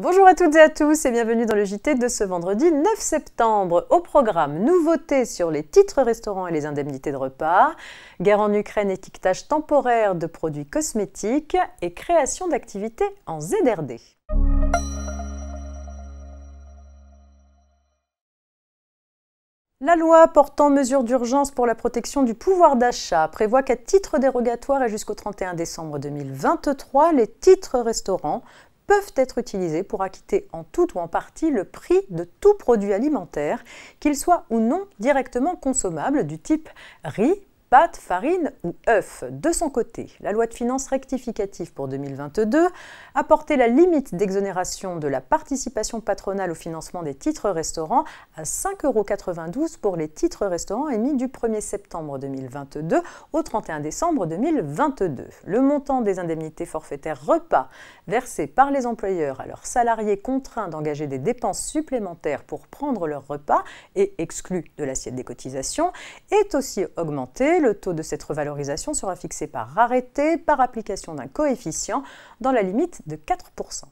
Bonjour à toutes et à tous et bienvenue dans le JT de ce vendredi 9 septembre. Au programme, nouveautés sur les titres restaurants et les indemnités de repas, guerre en Ukraine, étiquetage temporaire de produits cosmétiques et création d'activités en ZRD. La loi portant mesures d'urgence pour la protection du pouvoir d'achat prévoit qu'à titre dérogatoire et jusqu'au 31 décembre 2023, les titres restaurants peuvent être utilisés pour acquitter en tout ou en partie le prix de tout produit alimentaire, qu'il soit ou non directement consommable, du type riz, pâtes, farine ou œufs. De son côté, la loi de finances rectificative pour 2022 a porté la limite d'exonération de la participation patronale au financement des titres restaurants à 5,92 € pour les titres restaurants émis du 1er septembre 2022 au 31 décembre 2022. Le montant des indemnités forfaitaires repas versées par les employeurs à leurs salariés contraints d'engager des dépenses supplémentaires pour prendre leur repas et exclus de l'assiette des cotisations est aussi augmenté. Le taux de cette revalorisation sera fixé par arrêté, par application d'un coefficient, dans la limite de 4%.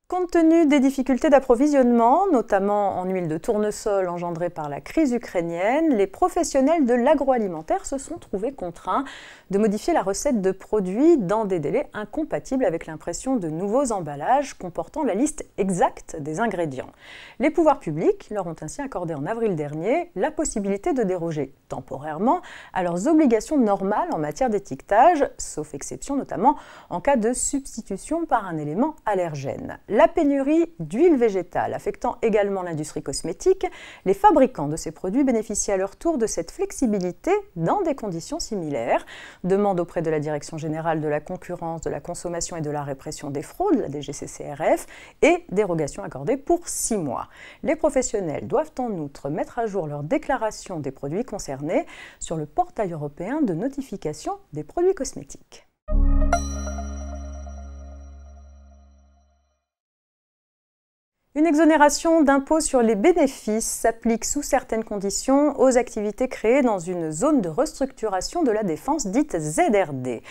Compte tenu des difficultés d'approvisionnement, notamment en huile de tournesol engendrées par la crise ukrainienne, les professionnels de l'agroalimentaire se sont trouvés contraints de modifier la recette de produits dans des délais incompatibles avec l'impression de nouveaux emballages comportant la liste exacte des ingrédients. Les pouvoirs publics leur ont ainsi accordé en avril dernier la possibilité de déroger temporairement à leurs obligations normales en matière d'étiquetage, sauf exception notamment en cas de substitution par un élément allergène. La pénurie d'huile végétale affectant également l'industrie cosmétique, les fabricants de ces produits bénéficient à leur tour de cette flexibilité dans des conditions similaires. Demande auprès de la Direction générale de la concurrence, de la consommation et de la répression des fraudes, la DGCCRF, et dérogation accordée pour 6 mois. Les professionnels doivent en outre mettre à jour leur déclaration des produits concernés sur le portail européen de notification des produits cosmétiques. Une exonération d'impôt sur les bénéfices s'applique sous certaines conditions aux activités créées dans une zone de restructuration de la défense dite ZRD.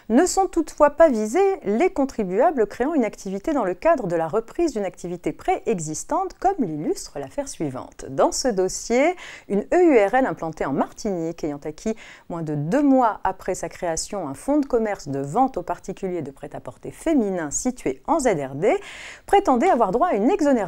Ne sont toutefois pas visés les contribuables créant une activité dans le cadre de la reprise d'une activité préexistante, comme l'illustre l'affaire suivante. Dans ce dossier, une EURL implantée en Martinique ayant acquis moins de 2 mois après sa création un fonds de commerce de vente aux particuliers de prêt-à-porter féminin situé en ZRD prétendait avoir droit à une exonération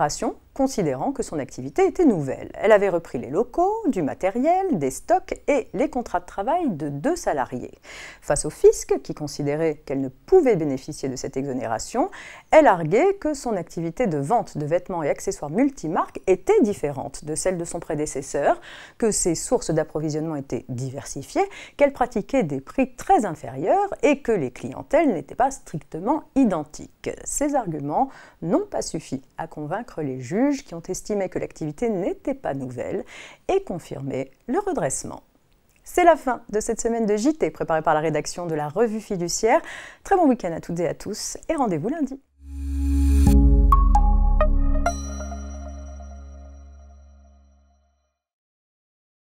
considérant que son activité était nouvelle. Elle avait repris les locaux, du matériel, des stocks et les contrats de travail de 2 salariés. Face au fisc, qui considérait qu'elle ne pouvait bénéficier de cette exonération, elle arguait que son activité de vente de vêtements et accessoires multimarques était différente de celle de son prédécesseur, que ses sources d'approvisionnement étaient diversifiées, qu'elle pratiquait des prix très inférieurs et que les clientèles n'étaient pas strictement identiques. Ces arguments n'ont pas suffi à convaincre les juges qui ont estimé que l'activité n'était pas nouvelle et confirmé le redressement. C'est la fin de cette semaine de JT préparée par la rédaction de la Revue Fiduciaire. Très bon week-end à toutes et à tous et rendez-vous lundi.